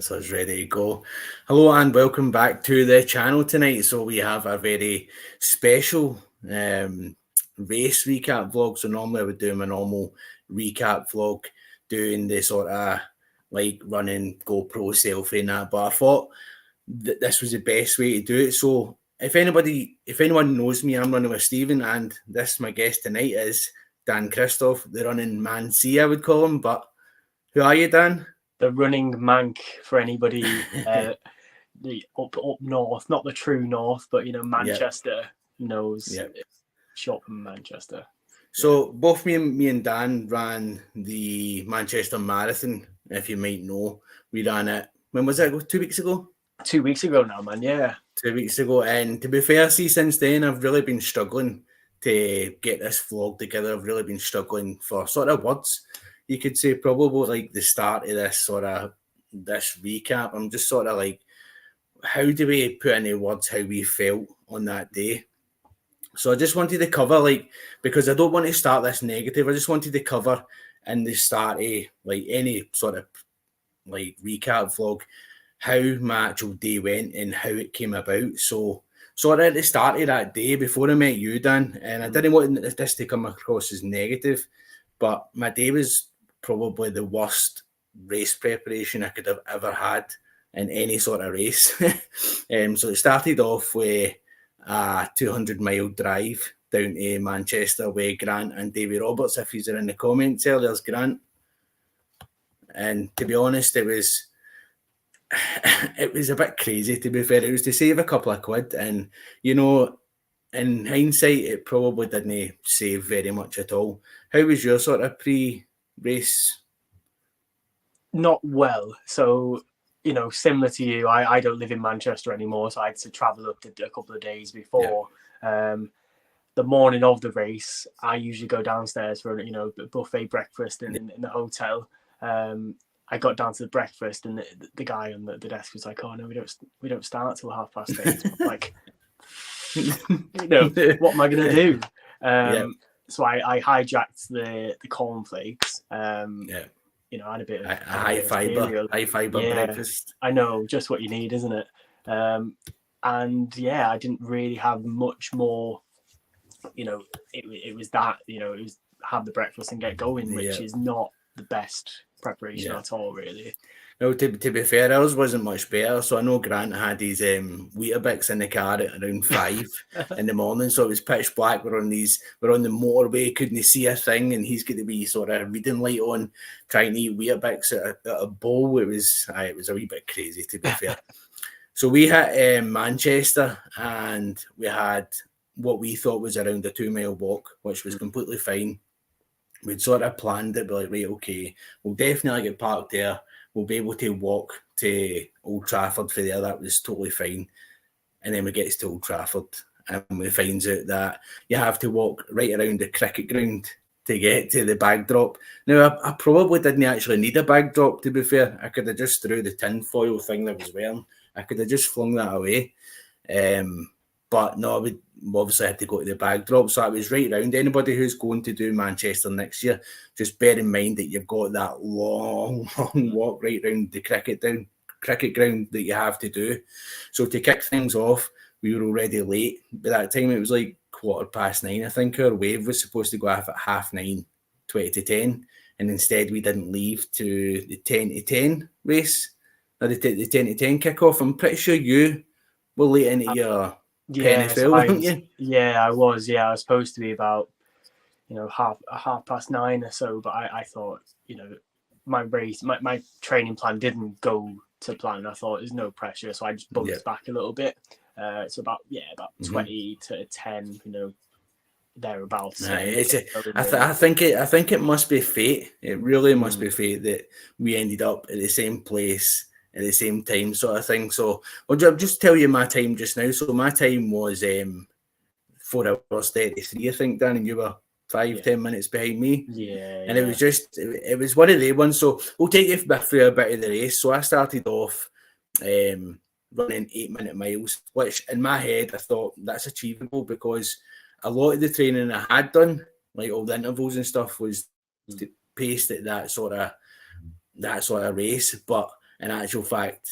So it's ready to go. Hello and welcome back to the channel tonight. So we have a very special race recap vlog. So normally I would do my normal recap vlog, doing the sort of like running GoPro selfie and that. But I thought that this was the best way to do it. So if anyone knows me, I'm Running with Stephen, and my guest tonight is Dan Christoph, the running man C, I would call him. But who are you, Dan? The Runningmanc for anybody the up north, not the true north, but Manchester knows. Short from Manchester. So both me and Dan ran the Manchester Marathon. If you might know, we ran it. When was it? 2 weeks ago. 2 weeks ago now, man. Yeah. 2 weeks ago, and to be fair, since then I've really been struggling to get this vlog together. I've really been struggling for sort of words. You could say probably like the start of this recap. I'm just sort of like, how do we put into words how we felt on that day? So I just wanted to cover, because I don't want to start this negative. I just wanted to cover in the start of like any sort of like recap vlog how my actual day went and how it came about. So at the start of that day, before I met you, Dan, and I didn't want this to come across as negative, but my day was probably the worst race preparation I could have ever had in any sort of race. So it started off with a 200-mile drive down to Manchester with Grant and Davy Roberts. If he's in the comments there, there's Grant. And to be honest, it was a bit crazy, to be fair. It was to save a couple of quid, and in hindsight, it probably didn't save very much at all. How was your sort of pre-race? Not well. So, similar to you, I don't live in Manchester anymore, so I had to travel up a couple of days before. Yeah. The morning of the race, I usually go downstairs for a buffet breakfast in the hotel. I got down to the breakfast, and the guy on the desk was like, "Oh no, we don't start till 8:30." I'm like, what am I gonna do? So I hijacked the cornflakes. I had a bit of high fiber breakfast. I know, just what you need, isn't it? And I didn't really have much more. It was that. It was have the breakfast and get going, which is not the best preparation at all, really. No, to be fair, ours wasn't much better. So I know Grant had his Weetabix in the car at around 5 in the morning. So it was pitch black. We're on the motorway, couldn't see a thing, and he's got to be sort of reading light on, trying to eat Weetabix at a bowl. It was a wee bit crazy, to be fair. So we hit Manchester, and we had what we thought was around a 2-mile walk, which was completely fine. We'd sort of planned it, but like, right, okay, we'll definitely get parked there. We'll be able to walk to Old Trafford for there. That was totally fine. And then we get to Old Trafford, and we finds out that you have to walk right around the cricket ground to get to the bag drop. Now, I probably didn't actually need a bag drop, to be fair. I could have just threw the tinfoil thing that I was wearing. I could have just flung that away. But no, we obviously had to go to the bag drop. So I was right round. Anybody who's going to do Manchester next year, just bear in mind that you've got that long walk right round the cricket ground that you have to do. So to kick things off, we were already late. By that time, it was like 9:15, I think. Our wave was supposed to go off at 9:30, 20 to 10. And instead, we didn't leave to the 10 to 10 race, or the 10 to 10 kickoff. I'm pretty sure you were late into your... I was. I was supposed to be about 9:30 or so, but I thought my race, my training plan didn't go to plan. I thought there's no pressure, so I just bumped back a little bit. So about 20 to 10, thereabouts. I think it must be fate. It really must be fate that we ended up at the same place at the same time, sort of thing. So I'll just tell you my time just now. So my time was 4 hours 33, I think, Dan, and you were 5-10 minutes behind me. And it was one of the ones. So we'll take you through a bit of the race. So I started off running 8-minute miles, which in my head I thought that's achievable, because a lot of the training I had done, like all the intervals and stuff, was paced at that sort of race. But in actual fact,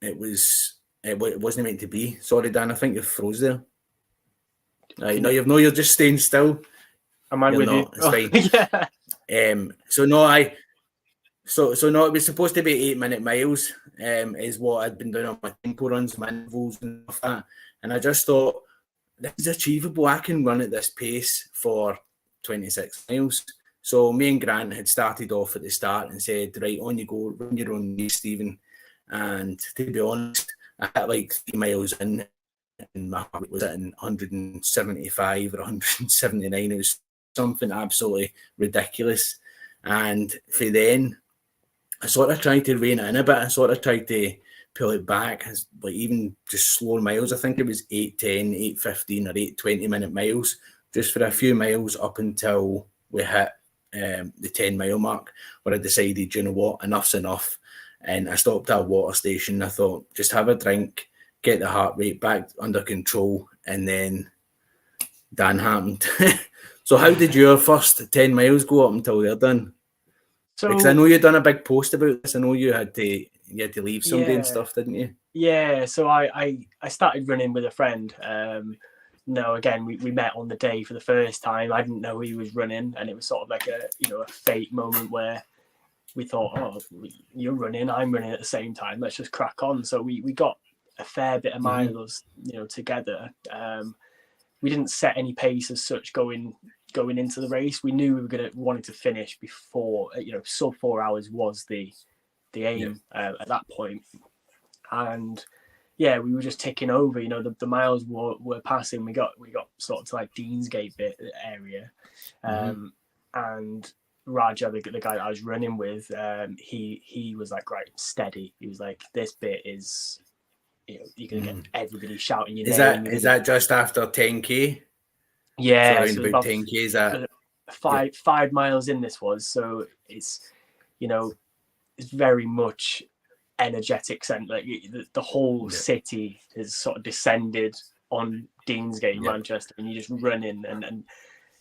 it wasn't meant to be. Sorry, Dan, I think you're froze there. No, you're just staying still. Am I with you? It's fine. Yeah. So no, it was supposed to be 8-minute miles, is what I'd been doing on my tempo runs, my intervals and stuff like that. And I just thought, this is achievable. I can run at this pace for 26 miles. So me and Grant had started off at the start and said, right, on you go, run your own race, Stephen. And to be honest, I hit like 3 miles in, and my heart was at 175 or 179. It was something absolutely ridiculous. And for then, I sort of tried to rein it in a bit. I sort of tried to pull it back, as like even just slower miles. I think it was 8:10, 8:15 or 8:20-minute miles, just for a few miles up until we hit the 10-mile mark, where I decided, you know what, enough's enough. And I stopped at a water station. I thought, just have a drink, get the heart rate back under control, and then Dan happened. So how did your first 10 miles go up until they're done? So, because I know you'd done a big post about this. I know you had to leave somebody and stuff, didn't you? Yeah, so I started running with a friend. No, again, we met on the day for the first time. I didn't know he was running, and it was sort of like a fate moment where we thought, oh, you're running, I'm running at the same time. Let's just crack on. So we got a fair bit of miles, together. We didn't set any pace as such going into the race. We knew we were wanted to finish before, sub 4 hours was the aim at that point. And yeah, we were just ticking over. The miles were passing. We got sort of to like Deansgate bit area, and Raja, the guy that I was running with, he was like, right, steady. He was like, this bit is, you're gonna get everybody shouting your name. Is that just after 10k? Yeah, so about 10k. Is that 5 miles in? This was, so it's it's very much energetic sense. Like the whole city has sort of descended on Deansgate in Manchester, and you're just running, and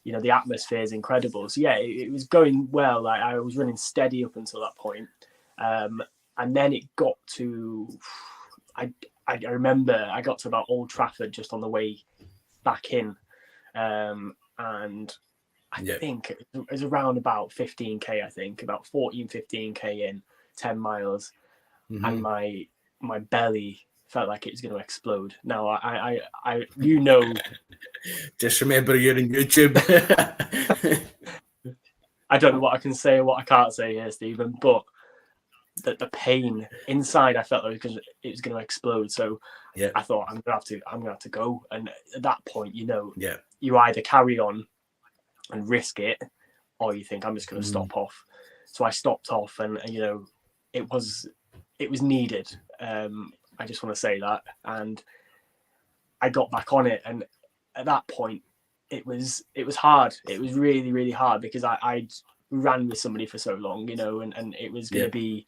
the atmosphere is incredible. So yeah, it was going well. Like I was running steady up until that point, and then it got to I remember I got to about Old Trafford just on the way back in, and I think it was around about 15k. I think about 15k in 10 miles. And my belly felt like it was going to explode. Now I just remember you're in YouTube. I don't know what I can say or what I can't say here, Stephen, but the pain inside, I felt like it was going to explode. So I thought I'm gonna have to go. And at that point, you either carry on and risk it, or you think I'm just going to stop off. So I stopped off, and it was needed. I just want to say that. And I got back on it. And at that point, it was hard. It was really, really hard, because I'd ran with somebody for so long, and it was going to be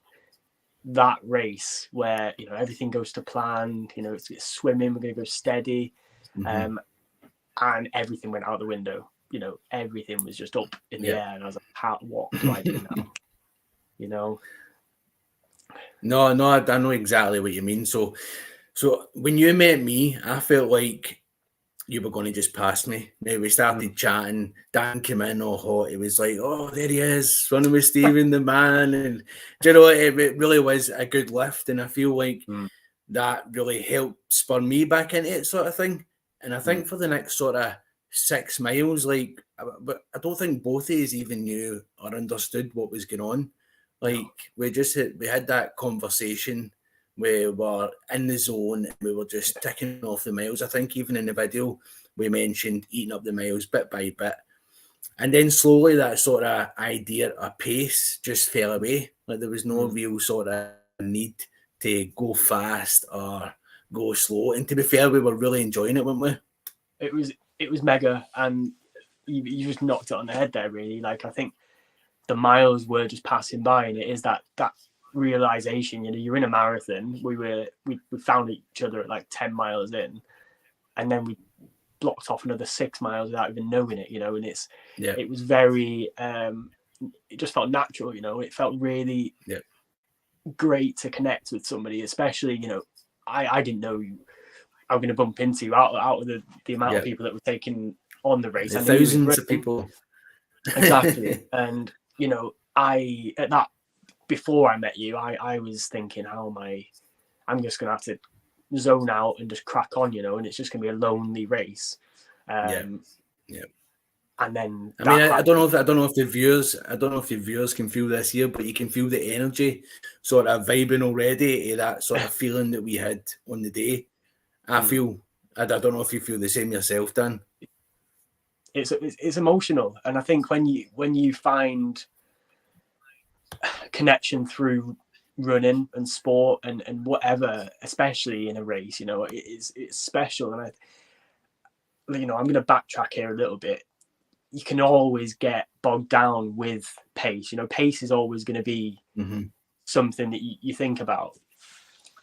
that race where, everything goes to plan, it's swimming, we're going to go steady. And everything went out the window. Everything was just up in the air. And I was like, what do I do now? No, I know exactly what you mean. So when you met me, I felt like you were going to just pass me. Now we started chatting. Dan came in all hot. It was like, oh, there he is, running with Stephen, the man. And it really was a good lift. And I feel like that really helped spur me back into it, sort of thing. And I think for the next sort of 6 miles, but I don't think both of us even knew or understood what was going on. We had that conversation. We were in the zone, and we were just ticking off the miles. I think even in the video, we mentioned eating up the miles bit by bit. And then slowly that sort of idea of pace just fell away. Like there was no real sort of need to go fast or go slow. And to be fair, we were really enjoying it, weren't we? It was mega, and you just knocked it on the head there, really. Like, I think the miles were just passing by, and it is that realization. You're in a marathon. We found each other at like 10 miles in, and then we blocked off another 6 miles without even knowing it. And it was very it just felt natural. It felt really great to connect with somebody, especially, you know, I didn't know I'm going to bump into out of the amount of people that were taking on the race. The I knew thousands of people. Exactly. And, you know, before I met you, I was thinking, I'm just going to have to zone out and just crack on, you know, and it's just going to be a lonely race. Yeah. And then I don't know if the viewers can feel this here, but you can feel the energy sort of vibing already, that sort of feeling that we had on the day. I don't know if you feel the same yourself, Dan. It's emotional, and I think when you find connection through running and sport and whatever, especially in a race, you know, it's special. And I'm going to backtrack here a little bit. You can always get bogged down with pace. You know, pace is always going to be something that you think about,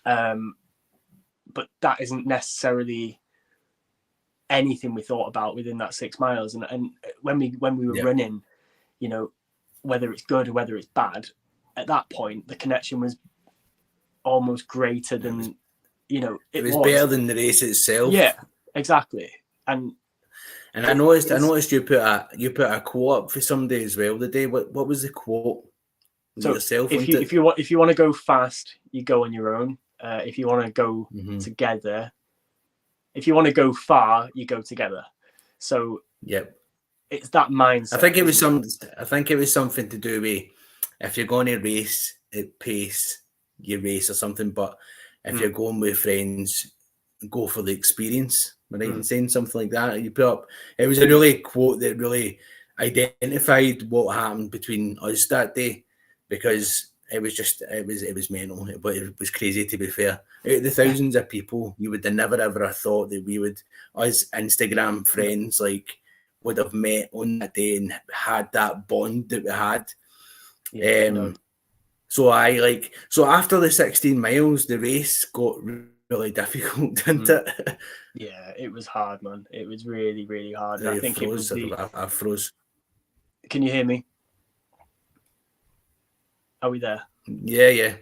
but that isn't necessarily anything we thought about within that 6 miles. And when we were running, you know, whether it's good or whether it's bad, at that point the connection was almost greater than, you know, it was better than the race itself. Yeah, exactly. And I noticed you put a quote up for somebody as well today. What was the quote? So yourself, if you want to go fast, you go on your own. If you want to go together, if you want to go far, you go together. So it's that mindset. I think it was something to do with, if you're going to race at pace, you race or something. But if you're going with friends, go for the experience. Right, in saying something like that, you put up. It was a really quote that really identified what happened between us that day, because it was mental, but it was crazy, to be fair. Out of the thousands of people, you would have never ever have thought that we would, us Instagram friends, like, would have met on that day and had that bond that we had. So after the 16 miles, the race got really difficult, didn't it? Yeah, it was hard, man. It was really, really hard. And I think froze. I froze. Can you hear me? Are we there? Yeah.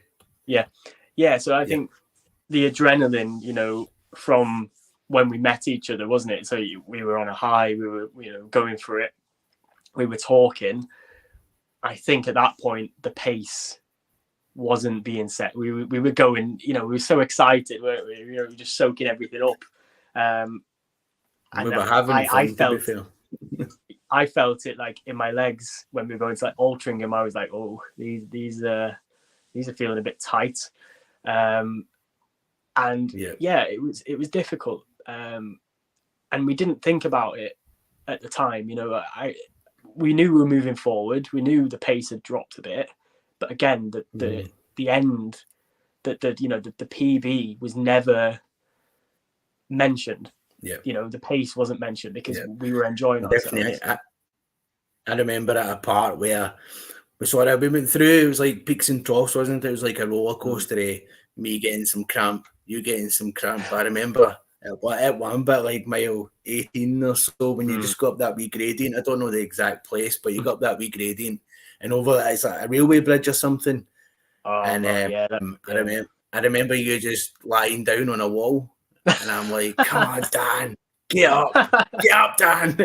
So I think the adrenaline, you know, from when we met each other, wasn't it? So we were on a high. We were, you know, going for it. We were talking. I think at that point the pace wasn't being set. We were going, you know, we were so excited, weren't we? You know, we were just soaking everything up. And we were having fun, I felt it like in my legs when we were going to like Altrincham. I was like, oh, these are feeling a bit tight. It was difficult. And we didn't think about it at the time. You know, we knew we were moving forward. We knew the pace had dropped a bit, but again, the end, the PB was never mentioned. You know, the pace wasn't mentioned because we were enjoying ourselves. Definitely. I remember at a part where we went through, it was like peaks and troughs, wasn't it? It was like a roller coaster, me getting some cramp, you getting some cramp. I remember at one bit, like mile 18 or so, when you just go up that wee gradient. I don't know the exact place, but you got up that wee gradient, and over that, it's like a railway bridge or something. I remember you just lying down on a wall, and I'm like, come on, Dan, get up, Dan.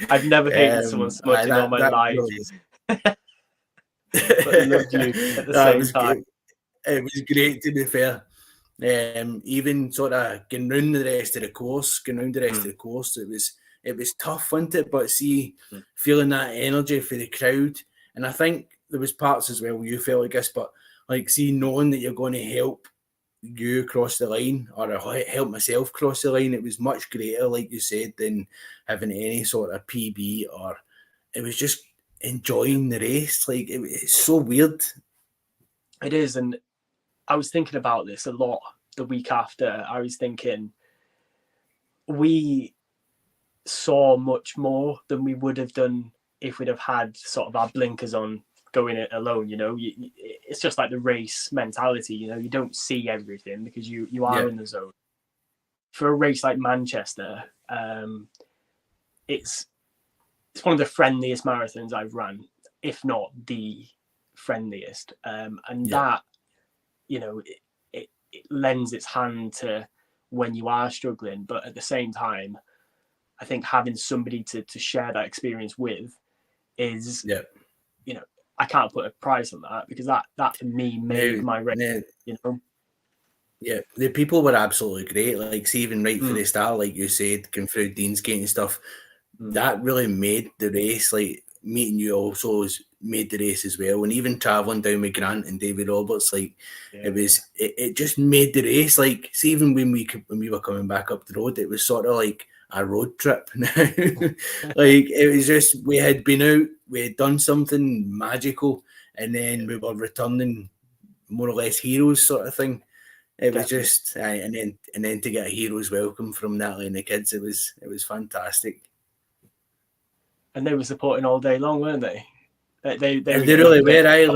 I've never hated someone so much in all my life. But I loved you at the same time. It was great, to be fair. Even sort of going round the rest of the course, it was tough, wasn't it? But see, feeling that energy for the crowd, and I think there was parts as well you felt, I guess, but like, see, knowing that you're going to help you cross the line, or help myself cross the line, it was much greater, like you said, than having any sort of PB, or it was just enjoying the race. Like, it's so weird. It is. And I was thinking about this a lot the week after. I was thinking we saw much more than we would have done if we'd have had sort of our blinkers on going it alone. You know, it's just like the race mentality. You know, you don't see everything because you are in the zone. For a race like Manchester, it's one of the friendliest marathons I've run, if not the friendliest, and that, you know, it lends its hand to when you are struggling. But at the same time, I think having somebody to share that experience with is, you know, I can't put a price on that, because that for me made my race, you know. Yeah, the people were absolutely great. Like, see, even right for the start, like you said, going through Deansgate and stuff, that really made the race. Like, meeting you also made the race as well. And even traveling down with Grant and David Roberts, like, it just made the race. Like, see, even when we were coming back up the road, it was sort of like a road trip. Like, it was just, we had been out, we had done something magical, and then we were returning more or less heroes, sort of thing. It was just, and then to get a hero's welcome from Natalie and the kids, it was fantastic. And they were supporting all day long, weren't they? They really were.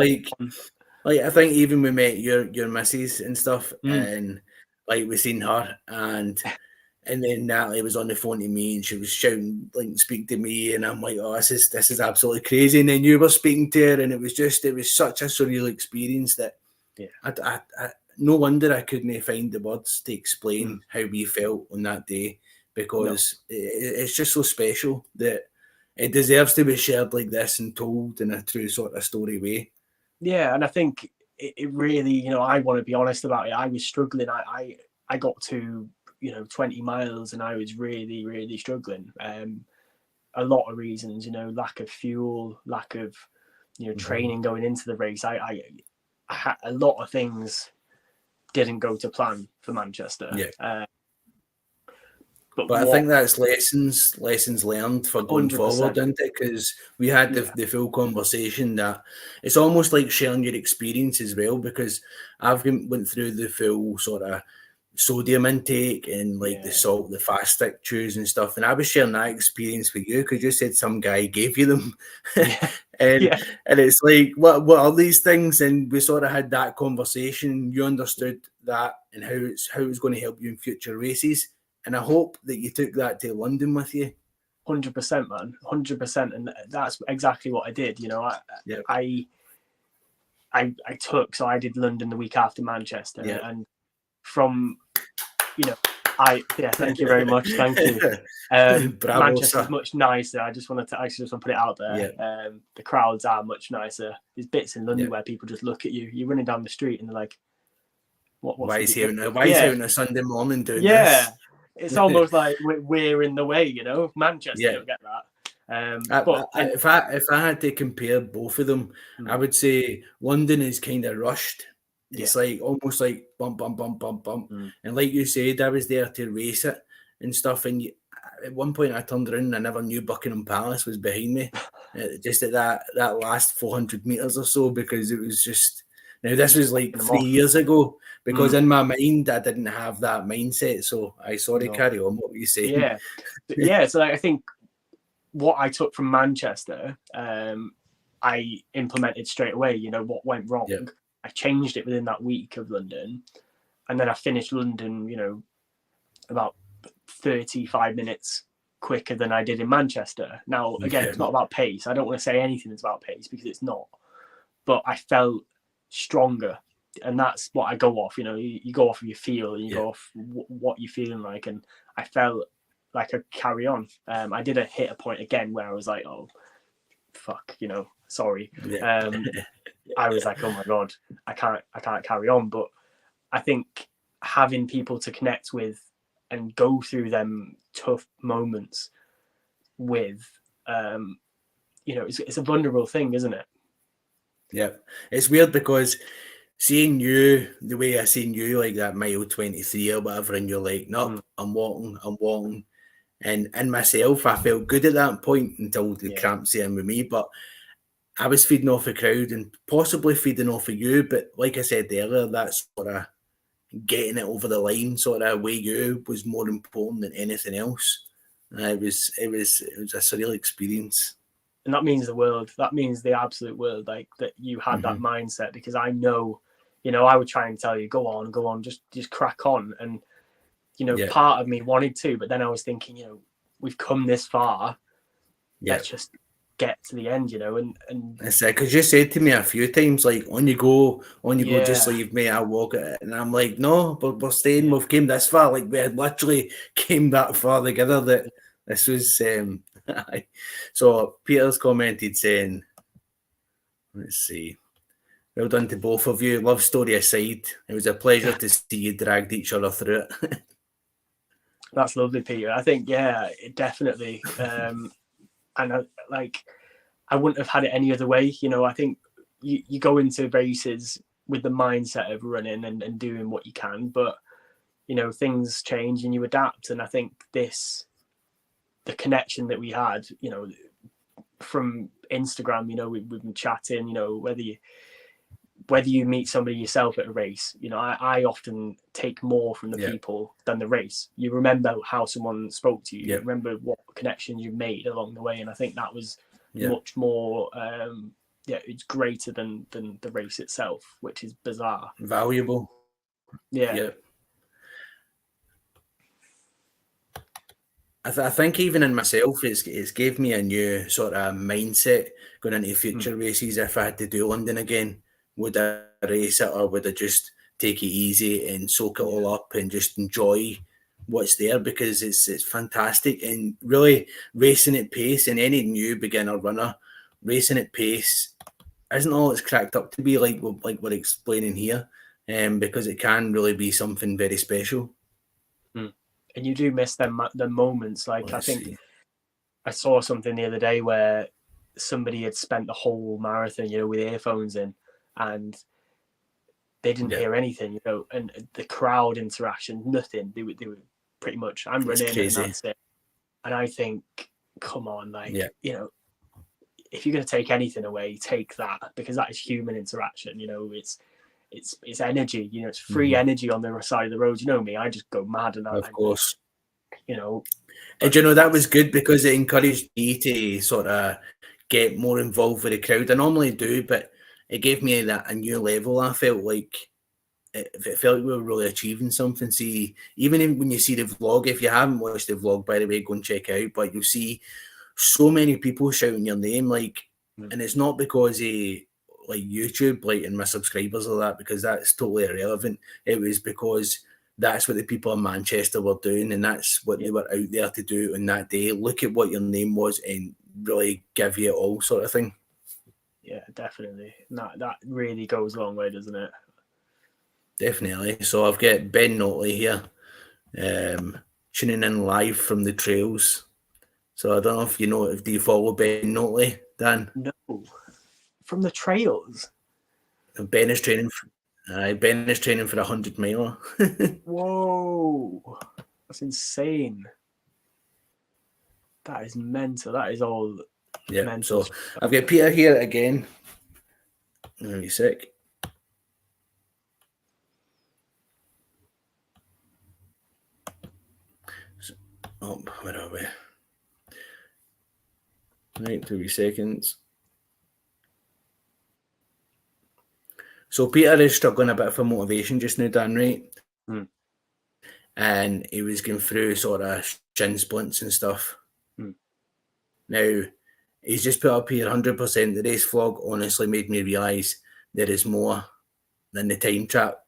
Like I think even we met your missus and stuff, and like we seen her, and then Natalie was on the phone to me, and she was shouting, like, speak to me, and I'm like, oh, this is absolutely crazy. And then you were speaking to her, and it was such a surreal experience that I no wonder I couldn't find the words to explain how we felt on that day, because it's just so special that it deserves to be shared like this and told in a true sort of story way. Yeah, and I think it really, you know, I want to be honest about it. I was struggling. I got to, you know, 20 miles and I was really, really struggling. A lot of reasons, you know, lack of fuel, lack of, you know, training going into the race. I had a lot of things didn't go to plan for Manchester. But I think that's lessons learned for going 100%. Forward, isn't it? Because we had the full conversation that it's almost like sharing your experience as well, because I've went through the full sort of sodium intake and like the salt, the fast stick chews and stuff, and I was sharing that experience with you because you said some guy gave you them. And it's like, what are these things? And we sort of had that conversation. You understood that and how it's going to help you in future races, and I hope that you took that to London with you. 100%, man, 100%, and that's exactly what I did. You know, I took, so I did London the week after Manchester, and from, you know, thank you very much, thank you. Manchester's much nicer. I just want to put it out there. The crowds are much nicer. There's bits in London where people just look at you. You're running down the street and they're like, why is he out on a Sunday morning doing this? It's almost like we're in the way, you know. Manchester don't get that. But if I had to compare both of them, I would say London is kind of rushed. It's like almost like bump, bump, bump, bump, bump. And like you said, I was there to race it and stuff. And at one point I turned around and I never knew Buckingham Palace was behind me. Just at that last 400 metres or so, because it was just... Now, this was like 3 years ago, because in my mind, I didn't have that mindset. So carry on. What were you saying? So I think what I took from Manchester, I implemented straight away. You know, what went wrong. I changed it within that week of London. And then I finished London, you know, about 35 minutes quicker than I did in Manchester. Now, again, it's not about pace. I don't want to say anything that's about pace, because it's not. But I felt stronger, and that's what I go off. You know, you go off of your feel, and you go off what you're feeling like, and I felt like I carry on. I did hit a point again where I was like, oh fuck, you know, sorry. I was like, oh my god, I can't carry on. But I think having people to connect with and go through them tough moments with, you know, it's a vulnerable thing, isn't it? Yeah, it's weird because seeing you the way I seen you, like that mile 23 or whatever, and you're like, no, I'm walking. And myself, I felt good at that point until the cramps in with me. But I was feeding off the crowd and possibly feeding off of you. But like I said earlier, that sort of getting it over the line sort of way you was more important than anything else. It was a surreal experience. And that means the world. That means the absolute world, like that you had that mindset, because I know, you know, I would try and tell you, go on, just crack on. And, you know, part of me wanted to, but then I was thinking, you know, we've come this far. Let's just get to the end, and It's because you said to me a few times, like, on you go, just yeah. leave me, I'll walk it. And I'm like, no, we're staying, we've came this far. Like, we had literally came that far together that this was. So Peter's commented saying, let's see, well done to both of you. Love story aside, it was a pleasure to see you dragged each other through it. That's lovely, Peter. I think, definitely. And I wouldn't have had it any other way. I think you go into races with the mindset of running and doing what you can, but things change and you adapt. And I think the connection that we had, from Instagram, we've been chatting, whether you meet somebody yourself at a race, I often take more from the people than the race. You remember how someone spoke to you, you remember what connection you made along the way. And I think that was much more, it's greater than the race itself, which is bizarre. Valuable. Yeah. I think even in myself, it's gave me a new sort of mindset going into future races. If I had to do London again, would I race it or would I just take it easy and soak it all up and just enjoy what's there? Because it's fantastic, and really racing at pace, and any new beginner runner racing at pace isn't all it's cracked up to be, like we're explaining here, because it can really be something very special. And you do miss the moments. Like, I think I saw something the other day where somebody had spent the whole marathon, with earphones in, and they didn't hear anything, and the crowd interaction, nothing. They were pretty much, I'm running and that's it. And I think, come on, if you're going to take anything away, take that, because that is human interaction. It's energy, it's free energy on the side of the road. You know me, I just go mad. And of course, and that was good because it encouraged me to sort of get more involved with the crowd. I normally do, but it gave me a new level. I felt like it felt like we were really achieving something. See, even when you see the vlog, if you haven't watched the vlog, by the way, go and check it out. But you'll see so many people shouting your name, and it's not because like YouTube, and my subscribers or that, because that's totally irrelevant. It was because that's what the people in Manchester were doing, and that's what they were out there to do on that day. Look at what your name was and really give you it all, sort of thing. Yeah, definitely. That really goes a long way, doesn't it? Definitely. So I've got Ben Notley here, tuning in live from the trails. So I don't know if do you follow Ben Notley, Dan? No. From the trails? Ben is training for a 100 miler. Whoa, that's insane. That is mental. That is all mental. So I've got Peter here again. Let me sick. Where are we? Right, 2 seconds. So Peter is struggling a bit for motivation just now, Dan, right? And he was going through sort of shin splints and stuff. Now, he's just put up here 100%. The race vlog honestly made me realise there is more than the time trap.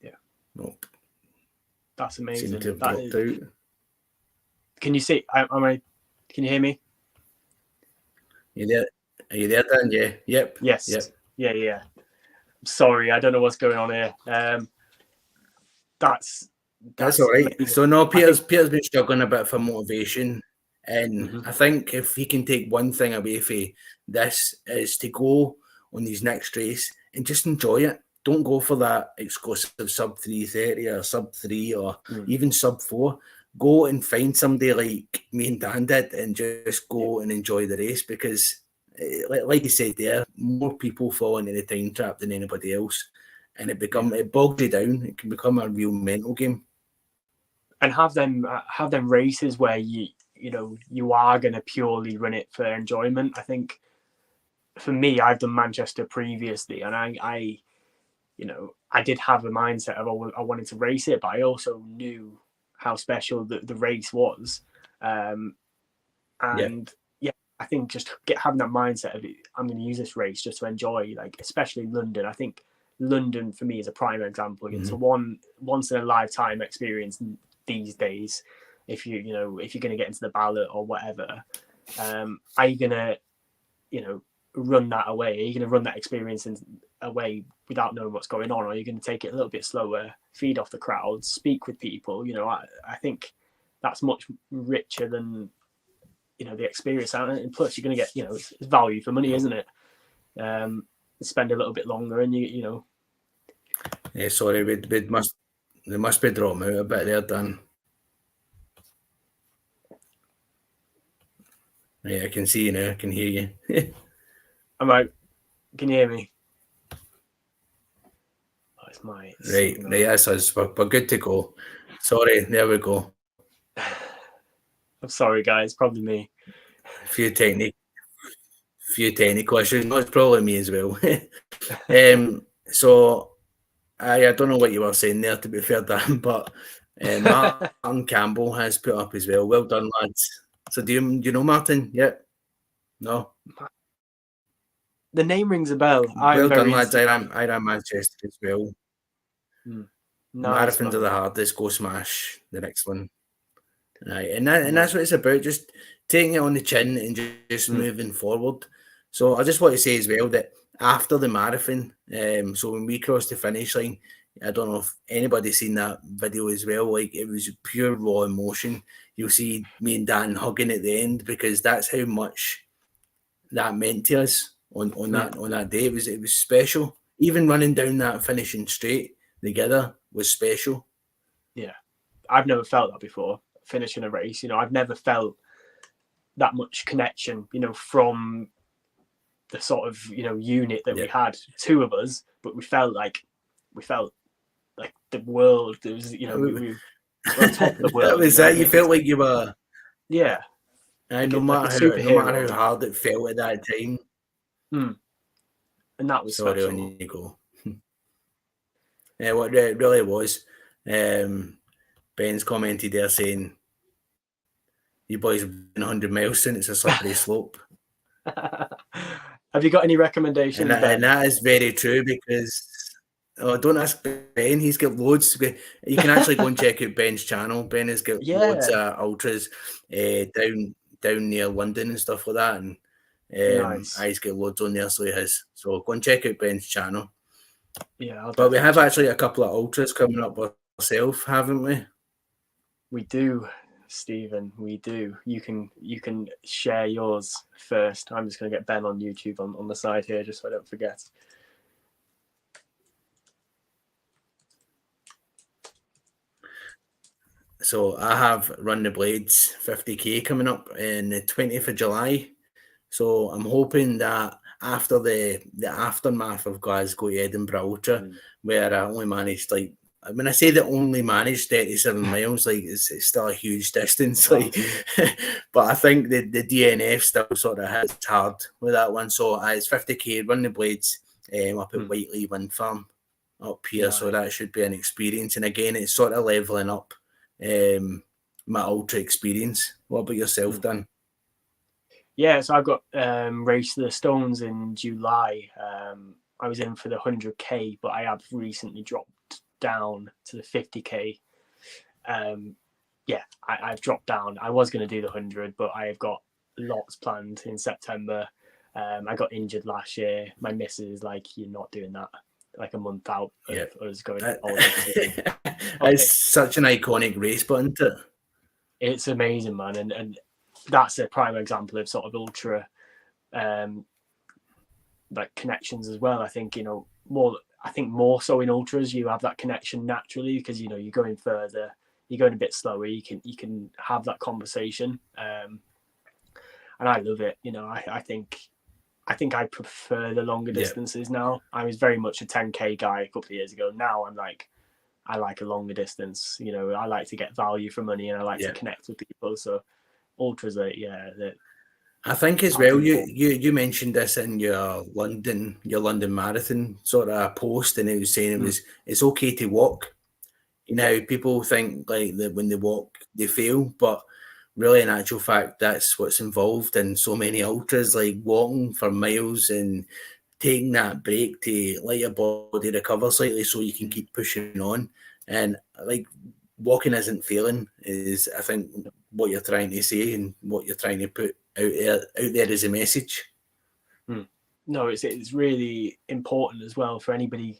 Yeah. Nope. That's amazing. Seemed to have dropped out. Can you see? Can you hear me? You there? Are you there, Dan? Yeah. Yep. Yes. Yep. Yeah. Sorry, I don't know what's going on here. That's all right. Amazing. So no, Peter's been struggling a bit for motivation, and I think if he can take one thing away from this is to go on his next race and just enjoy it. Don't go for that exclusive sub 3:30 or sub 3 or even sub 4. Go and find somebody like me and Dan did and just go and enjoy the race, because like you said there, more people fall into the time trap than anybody else, and it bogs you down. It can become a real mental game. And have them races where you are going to purely run it for enjoyment. I think for me, I've done Manchester previously, and I did have a mindset of I wanted to race it, but I also knew how special the race was. I I think just having that mindset of I'm going to use this race just to enjoy, like especially London. I think London for me is a prime example. It's a once in a lifetime experience these days. If you're going to get into the ballot or whatever, are you going to, run that away? Are you going to run that experience away without knowing what's going on? Or are you going to take it a little bit slower, feed off the crowd, speak with people? I think that's much richer than, the experience. And plus you're going to get, it's value for money, isn't it? Spend a little bit longer and Yeah, sorry, they must be drawn out a bit there, Dan. Yeah, I can see you now. I can hear you. I'm out. Can you hear me? Oh, it's my right. That's us. We're good to go. Sorry, there we go. I'm sorry, guys. Probably me. A few technical issues. No, it's probably me as well. So I don't know what you were saying there, to be fair, Dan, but Martin Campbell has put up as well. Well done, lads. So do you know Martin? Yeah. No. The name rings a bell. Well done, lads. I ran Manchester as well. Nice, Marathons are the hardest. Go smash the next one. Right, and that's what it's about. Just taking it on the chin and just moving forward. So I just want to say as well that after the marathon, so when we crossed the finish line, I don't know if anybody's seen that video as well. Like, it was pure raw emotion. You'll see me and Dan hugging at the end, because that's how much that meant to us on that day. It was special. Even running down that finishing straight together was special. Yeah, I've never felt that before. Finishing a race, I've never felt that much connection, from the sort of unit that we had, two of us, but we felt like the world. It was we were on top of the world. That was that. You felt like you were. Yeah. No matter how hard it felt at that time. And that was sorry special. On you go. Yeah, what it really was. Ben's commented there saying, "You boys have been 100 miles soon. It's a slippery slope." Have you got any recommendations? And that is very true, because don't ask Ben. He's got loads. You can actually go and check out Ben's channel. Ben has got loads of ultras down near London and stuff like that. And nice. He's got loads on there, so he has. So go and check out Ben's channel. Yeah, but we have actually a couple of ultras coming up ourselves, haven't we? We do, Stephen. We do. You can share yours first. I'm just going to get Ben on YouTube on the side here, just so I don't forget. So I have Run the Blades 50k coming up in the 20th of July. So I'm hoping that after the aftermath of Glasgow to Edinburgh Ultra, where I only managed, like, when I say that only managed 37 miles, like, it's still a huge distance. Like, but I think the DNF still sort of hits hard with that one. So it's 50k, Run the Blades up at Whiteley Wind Farm up here. Nice. So that should be an experience. And again, it's sort of leveling up my ultra experience. What about yourself, Dan? Yeah, so I've got Race to the Stones in July. I was in for the 100k, but I have recently dropped down to the 50k. I've dropped down. I was going to do the 100, but I have got lots planned in September. I got injured last year. My missus is like, "You're not doing that." Like a month out of us going to holiday. It's such an iconic race, but isn't it? It's amazing, man, and that's a prime example of sort of ultra like connections as well. I think more so in ultras you have that connection naturally, because you're going further, you're going a bit slower, you can have that conversation, and I love it. I think I prefer the longer distances now. I was very much a 10k guy a couple of years ago. Now I'm like, I like a longer distance. I like to get value for money, and I like to connect with people. So ultras are I think as well, you mentioned this in your London marathon sort of post, and it was saying it's okay to walk. People think like that when they walk they fail, but really, in actual fact, that's what's involved in so many ultras, like walking for miles and taking that break to let your body recover slightly so you can keep pushing on. And like walking isn't failing is, I think, what you're trying to say and what you're trying to put out there as a message. No, it's really important as well for anybody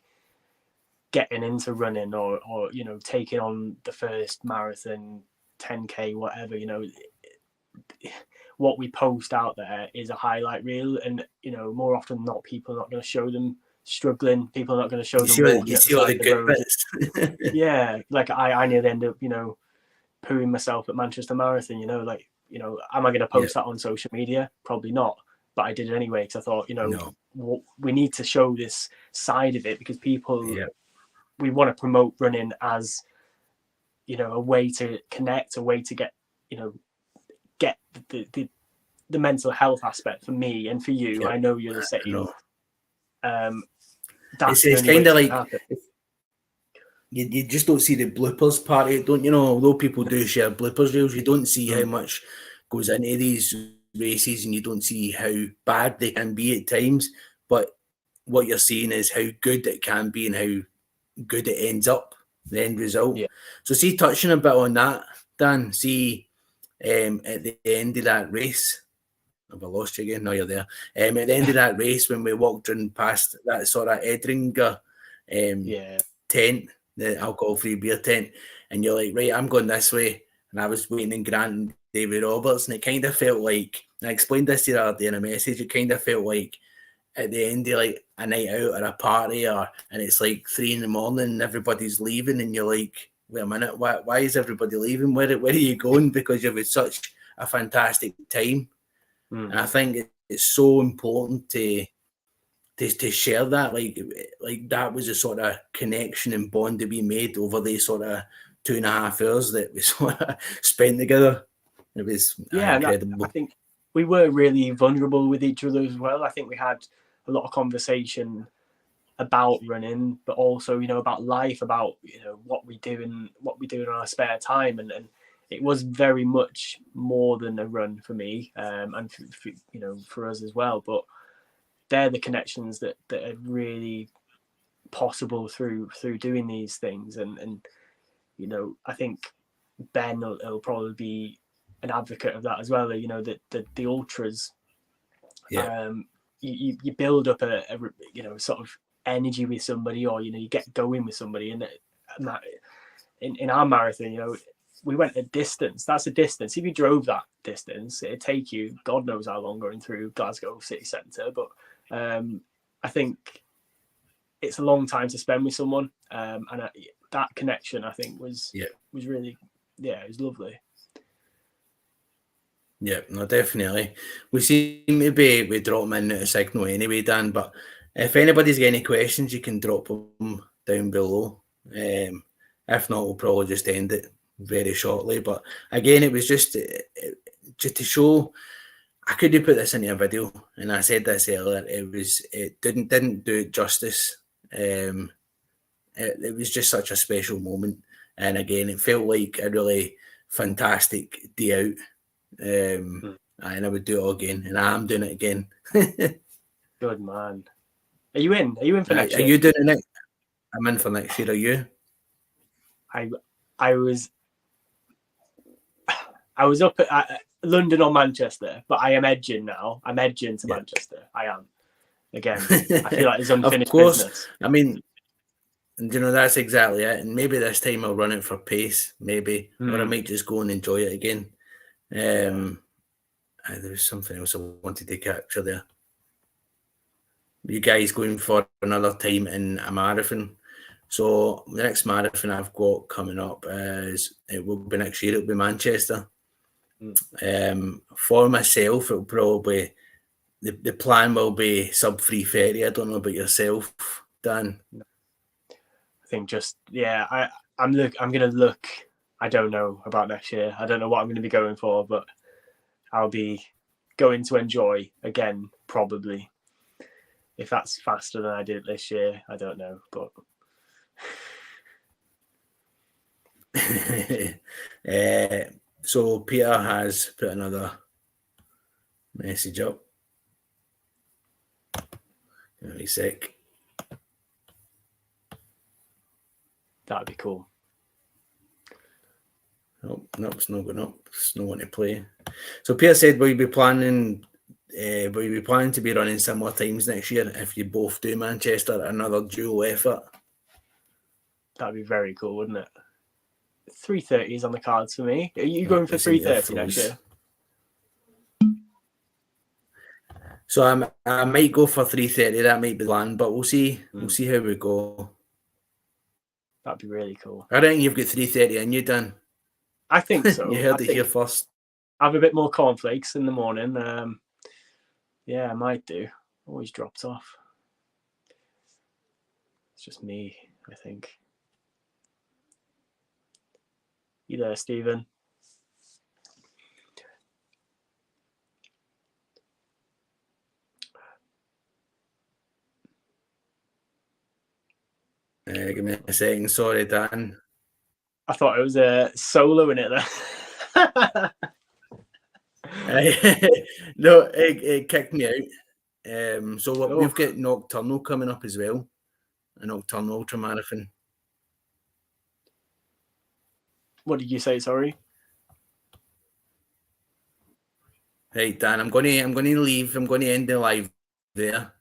getting into running or you know, taking on the first marathon, 10K, whatever, you know, what we post out there is a highlight reel, and you know, more often than not, people are not going to show them struggling. People are not going to show them walking at the side of the road. Yeah, like I nearly end up, you know, pooing myself at Manchester Marathon. You know, like, you know, am I going to post that on social media? Probably not. But I did it anyway because I thought, you know, we need to show this side of it because people, we want to promote running as, you know, a way to connect, a way to get, you know, get the mental health aspect for me and for you. I know you're the same. That's it's kind of like you just don't see the bloopers part of it, don't you know? Although people do share bloopers reels, you don't see how much goes into these races, and you don't see how bad they can be at times. But what you're seeing is how good it can be and how good it ends up, the end result. So see, touching a bit on that, Dan, see at the end of that race, have I lost you again? No, you're there. At the end of that race, when we walked in past that sort of Edringer tent, the alcohol-free beer tent, and you're like, right, I'm going this way. And I was waiting in Grant and David Roberts, and it kind of felt like, and I explained this to the other day in a message, it kind of felt like at the end of like a night out or a party, and it's like 3 a.m. and everybody's leaving, and you're like, wait a minute, why is everybody leaving? Where are you going? Because you've had such a fantastic time. And I think it's so important to share that, like that was a sort of connection and bond that we made over the sort of 2.5 hours that we sort of spent together. It was incredible. I think we were really vulnerable with each other as well. I think we had a lot of conversation about running, but also, you know, about life, about, you know, what we do in our spare time, and it was very much more than a run for me, and for, you know, for us as well. But they're the connections that are really possible through doing these things, and you know, I think Ben will probably be an advocate of that as well. You know, the ultras, you build up a you know, sort of energy with somebody, or you know, you get going with somebody, and that in our marathon, you know, we went a distance. That's a distance. If you drove that distance, it'd take you God knows how long going through Glasgow city centre. But I think it's a long time to spend with someone, and that connection, I think, was really, it was lovely. Yeah, no, definitely. We seem to be dropping in at a signal anyway, Dan. But if anybody's got any questions, you can drop them down below. If not, we'll probably just end it very shortly. But again, it was just to show. I could have put this into a video, and I said this earlier. It didn't do it justice. It was just such a special moment, and again, it felt like a really fantastic day out. And I would do it all again, and I'm doing it again. Good man. Are you in for next year? Are you doing it next? I'm in for next year. Are you? I was up at London or Manchester, but I am edging now. I'm edging to Manchester. I am. Again, I feel like it's unfinished business. I mean, you know, that's exactly it. And maybe this time I'll run it for pace, maybe, or I might just go and enjoy it again. There was something else I wanted to capture there. You guys going for another time in a marathon. So the next marathon I've got coming up it will be next year. It'll be Manchester. For myself, it'll probably the plan will be sub 3:30. I don't know about yourself, Dan. I think I'm gonna look. I don't know about next year. I don't know what I'm going to be going for, but I'll be going to enjoy again, probably. If that's faster than I did this year, I don't know, but So Peter has put another message up. Give me a sec. That'd be cool. Nope, it's not going up. It's no one to play. So Peter said, will you be planning to be running similar times next year if you both do Manchester, another dual effort? That'd be very cool, wouldn't it? 3:30 is on the cards for me. Are you going for 3:30 next year? So I might go for 3:30. That might be the plan, but we'll see. We'll see how we go. That'd be really cool. I reckon you've got 3:30 in you, Dan. I think so. You heard it here first. I have a bit more cornflakes in the morning. Yeah, I might do. Always drops off. It's just me, I think. You there, Stephen? Give me a second. Sorry, Dan. I thought it was a solo in it there. No, it kicked me out. So we've got Nocturnal coming up as well. A Nocturnal Ultra Marathon. What did you say? Sorry. Right, Dan. I'm going to leave. I'm going to end the live there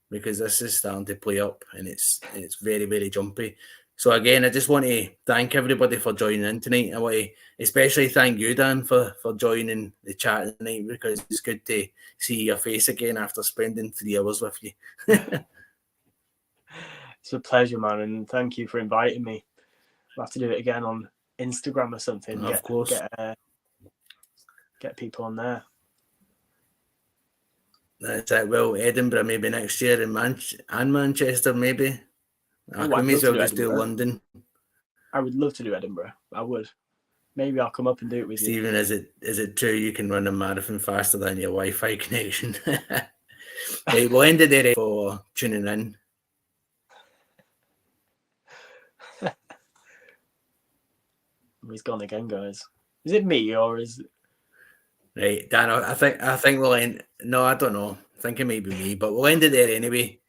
because this is starting to play up and it's very, very jumpy. So again, I just want to thank everybody for joining in tonight. I want to especially thank you, Dan, for joining the chat tonight because it's good to see your face again after spending 3 hours with you. It's a pleasure, man, and thank you for inviting me. We'll have to do it again on Instagram or something. Of course. Get people on there. That's it. Well, Edinburgh maybe next year and Manchester maybe. I may as well just do London. I would love to do Edinburgh. I would. Maybe I'll come up and do it with Stephen, you. Stephen, is it true you can run a marathon faster than your Wi-Fi connection? Right, we'll end it there for tuning in. He's gone again, guys. Is it me or is it... Right, Dan, I think we'll end. No, I don't know. I think it may be me, but we'll end it there anyway.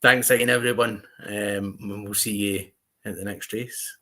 Thanks again, everyone. We'll see you at the next race.